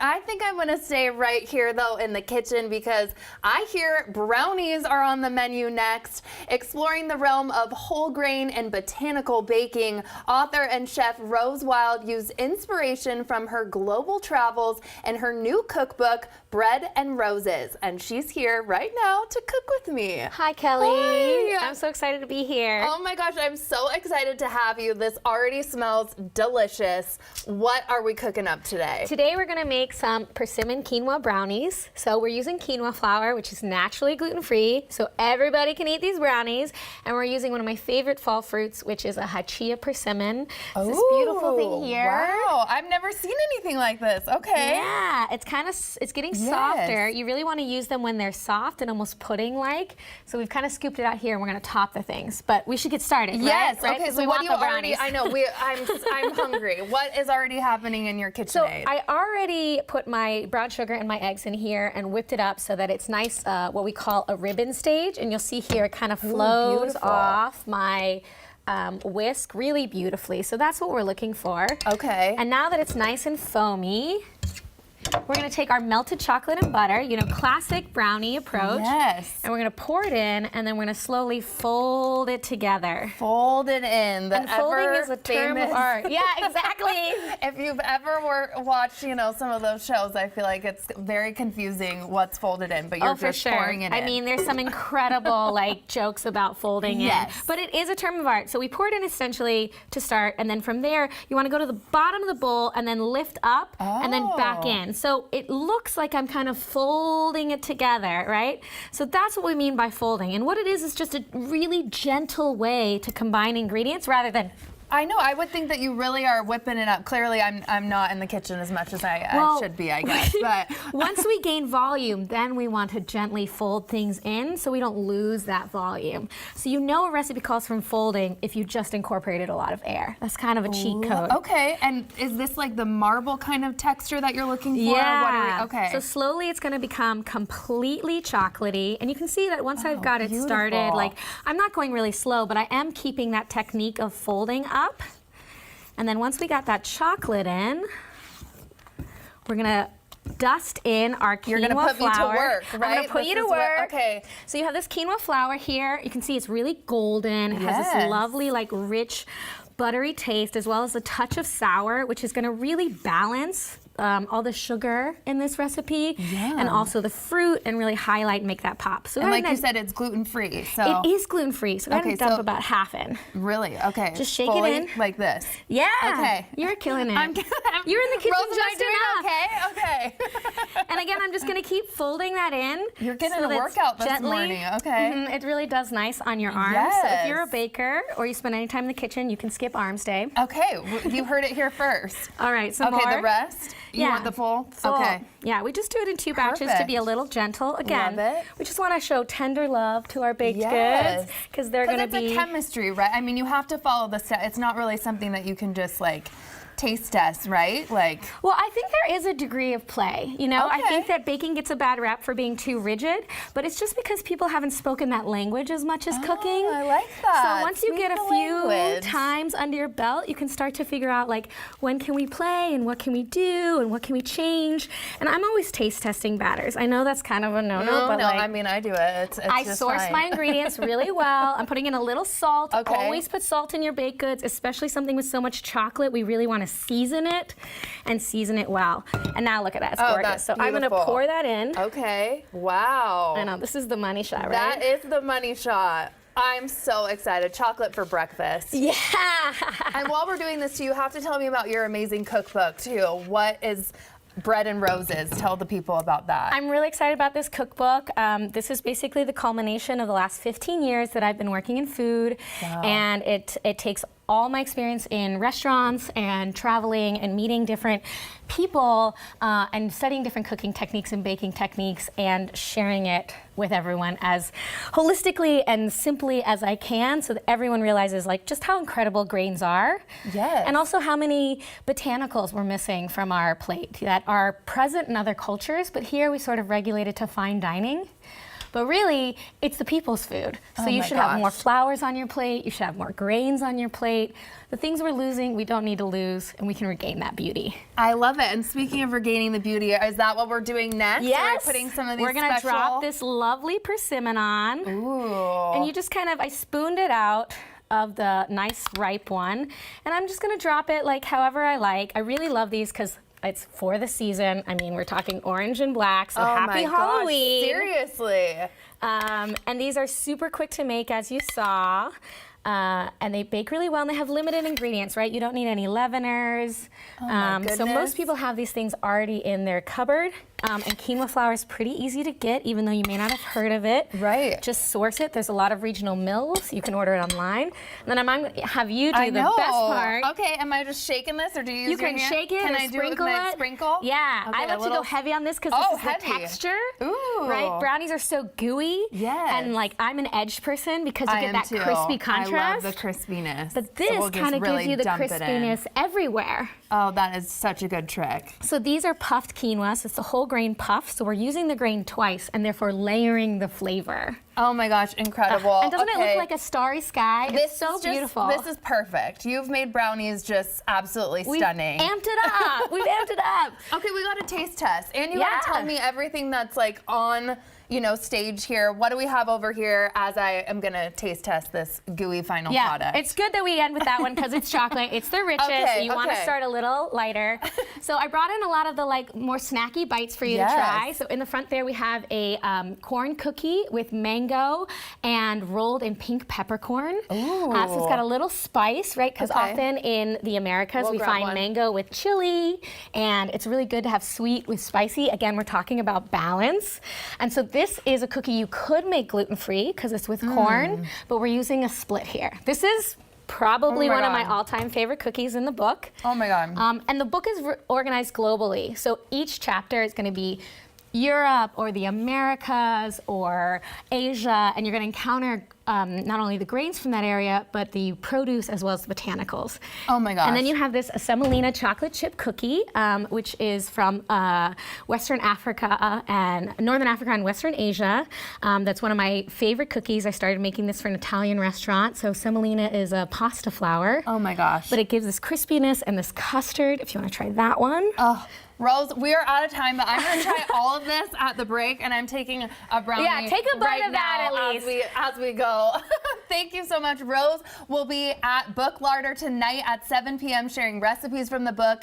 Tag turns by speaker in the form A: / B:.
A: I think I'm going to stay right here, though, in the kitchen because I hear brownies are on the menu next. Exploring the realm of whole grain and botanical baking, author and chef Rose Wilde used inspiration from her global travels and her new cookbook, Bread and Roses. And she's here right now to cook with me.
B: Hi, Kelly.
A: Hi.
B: I'm so excited to be here.
A: Oh my gosh, I'm so excited to have you. This already smells delicious. What are we cooking up today?
B: Today we're going to make some persimmon quinoa brownies. So we're using quinoa flour, which is naturally gluten-free, so everybody can eat these brownies. And we're using one of my favorite fall fruits, which is a hachia persimmon. It's this beautiful thing here.
A: Wow, I've never seen anything like this. Okay.
B: Yeah, it's getting softer. You really want to use them when they're soft and almost pudding-like. So we've kind of scooped it out here, and we're going to top the things. But we should get started.
A: Yes.
B: Right?
A: Okay. So what do you already? I know. I'm hungry. What is already happening in your kitchen?
B: So I already put my brown sugar and my eggs in here and whipped it up so that it's nice, what we call a ribbon stage. And you'll see here it kind of flows off my whisk really beautifully. So that's what we're looking for.
A: Okay.
B: And now that it's nice and foamy, we're going to take our melted chocolate and butter, classic brownie approach.
A: Yes.
B: And we're going to pour it in, and then we're going to slowly fold it together.
A: Fold it in.
B: And folding is a term of art. Yeah, exactly.
A: If you've ever watched, some of those shows, I feel like it's very confusing what's folded in, but you're just pouring it in.
B: I mean, there's some incredible jokes about folding in. But it is a term of art. So we pour it in essentially to start, and then from there, you want to go to the bottom of the bowl and then lift up and then back in. So it looks like I'm kind of folding it together, right? So that's what we mean by folding. And what it is just a really gentle way to combine ingredients rather than...
A: I know. I would think that you really are whipping it up. Clearly, I'm not in the kitchen as much as I should be, I guess. But
B: once we gain volume, then we want to gently fold things in so we don't lose that volume. So a recipe calls for folding if you just incorporated a lot of air. That's kind of a cheat code.
A: Okay. And is this like the marble kind of texture that you're looking for?
B: Yeah.
A: Okay.
B: So slowly it's going to become completely chocolatey. And you can see that once I've got it started, I'm not going really slow, but I am keeping that technique of folding up. And then once we got that chocolate in, we're gonna dust in our quinoa flour.
A: You're gonna put me to work, right?
B: I'm gonna put you to work.
A: Okay.
B: So you have this quinoa flour here. You can see it's really golden. It has this lovely, rich, buttery taste, as well as a touch of sour, which is gonna really balance all the sugar in this recipe, and also the fruit, and really highlight and make that pop. So
A: and like you said, it's gluten-free. So
B: it is gluten-free. So I'm gonna dump about half in.
A: Really? Okay.
B: Just shake it in
A: like this.
B: Yeah.
A: Okay.
B: You're killing it.
A: You're
B: in the kitchen just enough.
A: Okay.
B: And again, I'm just gonna keep folding that in.
A: You're getting a workout this morning. Okay.
B: It really does nice on your arms.
A: Yes.
B: So if you're a baker or you spend any time in the kitchen, you can skip arms day.
A: Okay. You heard it here first.
B: All right. Some more.
A: Okay. The rest. You want the full? Okay.
B: Yeah, we just do it in 2 batches to be a little gentle. Again,
A: love it.
B: We just want to show tender love to our baked goods because they're going to be...
A: it's a chemistry, right? I mean, you have to follow the steps. It's not really something that you can just taste test, right?
B: Well, I think there is a degree of play. I think that baking gets a bad rap for being too rigid, but it's just because people haven't spoken that language as much as cooking.
A: I like that.
B: So once you get a few times under your belt, you can start to figure out when can we play and what can we do and what can we change. And I'm always taste testing batters. I know that's kind of a no-no, but
A: I mean, I do it. It's
B: I
A: just
B: source
A: fine.
B: my ingredients really well. I'm putting in a little salt.
A: Okay.
B: Always put salt in your baked goods, especially something with so much chocolate. We really want to season it and season it well. And now look at that, it's gorgeous. So I'm gonna pour that in.
A: Okay, wow.
B: I know, this is the money shot, right?
A: That is the money shot. I'm so excited. Chocolate for breakfast.
B: Yeah.
A: And while we're doing this, you have to tell me about your amazing cookbook too. What is Bread and Roses? Tell the people about that.
B: I'm really excited about this cookbook. This is basically the culmination of the last 15 years that I've been working in food. Wow. And it takes all my experience in restaurants and traveling and meeting different people and studying different cooking techniques and baking techniques and sharing it with everyone as holistically and simply as I can so that everyone realizes just how incredible grains are.
A: Yes.
B: And also how many botanicals we're missing from our plate that are present in other cultures, but here we sort of regulate it to fine dining. but really it's the people's food. So you should have more flours on your plate, you should have more grains on your plate. The things we're losing, we don't need to lose, and we can regain that beauty.
A: I love it. And speaking of regaining the beauty, is that what we're doing next?
B: Yes.
A: We're putting some of these
B: We're gonna drop this lovely persimmon on.
A: Ooh.
B: And you just kind of, I spooned it out of the nice ripe one, and I'm just gonna drop it like however I like. I really love these because it's for the season. I mean, we're talking orange and black, so happy Halloween.
A: Gosh, seriously.
B: And these are super quick to make, as you saw. And they bake really well, and they have limited ingredients, right? You don't need any leaveners. So most people have these things already in their cupboard. And quinoa flour is pretty easy to get, even though you may not have heard of it.
A: Right.
B: Just source it. There's a lot of regional mills. You can order it online. And then I'm going to have you do the best part.
A: Okay, am I just shaking this, or do you use
B: You can shake it
A: Can
B: or
A: I do it with
B: sprinkle
A: my
B: it.
A: sprinkle?
B: Yeah,
A: Okay,
B: I like to go heavy on this because this is the texture.
A: Ooh.
B: Right? Brownies are so gooey.
A: Yes.
B: And like I'm an edge person because you get that crispy contrast.
A: I love the crispiness.
B: But this kind of gives you the crispiness everywhere.
A: Oh, that is such a good trick.
B: So these are puffed quinoa, so it's a whole grain puff. So we're using the grain twice and therefore layering the flavor.
A: Oh my gosh, incredible.
B: And doesn't it look like a starry sky?
A: This
B: it's so
A: is
B: beautiful.
A: This is perfect. You've made brownies just absolutely stunning.
B: We've amped it up. We've amped it up.
A: Okay, we got a taste test. And you gotta tell me everything that's like on, you know, stage here. What do we have over here as I am gonna taste test this gooey final product?
B: It's good that we end with that one because it's chocolate. It's the richest. So you want to start a little lighter. So I brought in a lot of the like more snacky bites for you to try. So in the front there we have a corn cookie with mango and rolled in pink peppercorn.
A: Ooh.
B: So it's got a little spice, right? Because often in the Americas we find mango with chili, and it's really good to have sweet with spicy. Again, we're talking about balance. And so this is a cookie you could make gluten-free because it's with corn, but we're using a split here. This is probably one of my all-time favorite cookies in the book.
A: Oh my God.
B: And the book is organized globally. So each chapter is going to be Europe or the Americas or Asia, and you're going to encounter not only the grains from that area, but the produce as well as the botanicals.
A: Oh my gosh.
B: And then you have this semolina chocolate chip cookie, which is from Western Africa and Northern Africa and Western Asia. That's one of my favorite cookies. I started making this for an Italian restaurant. So semolina is a pasta flour.
A: Oh my gosh.
B: But it gives this crispiness and this custard, if you want to try that one.
A: Oh. Rose, we are out of time, but I'm going to try all of this at the break, and I'm taking a brownie.
B: Yeah, take a bite of that at least.
A: As we go. Thank you so much, Rose. We'll be at Book Larder tonight at 7 p.m. sharing recipes from the book.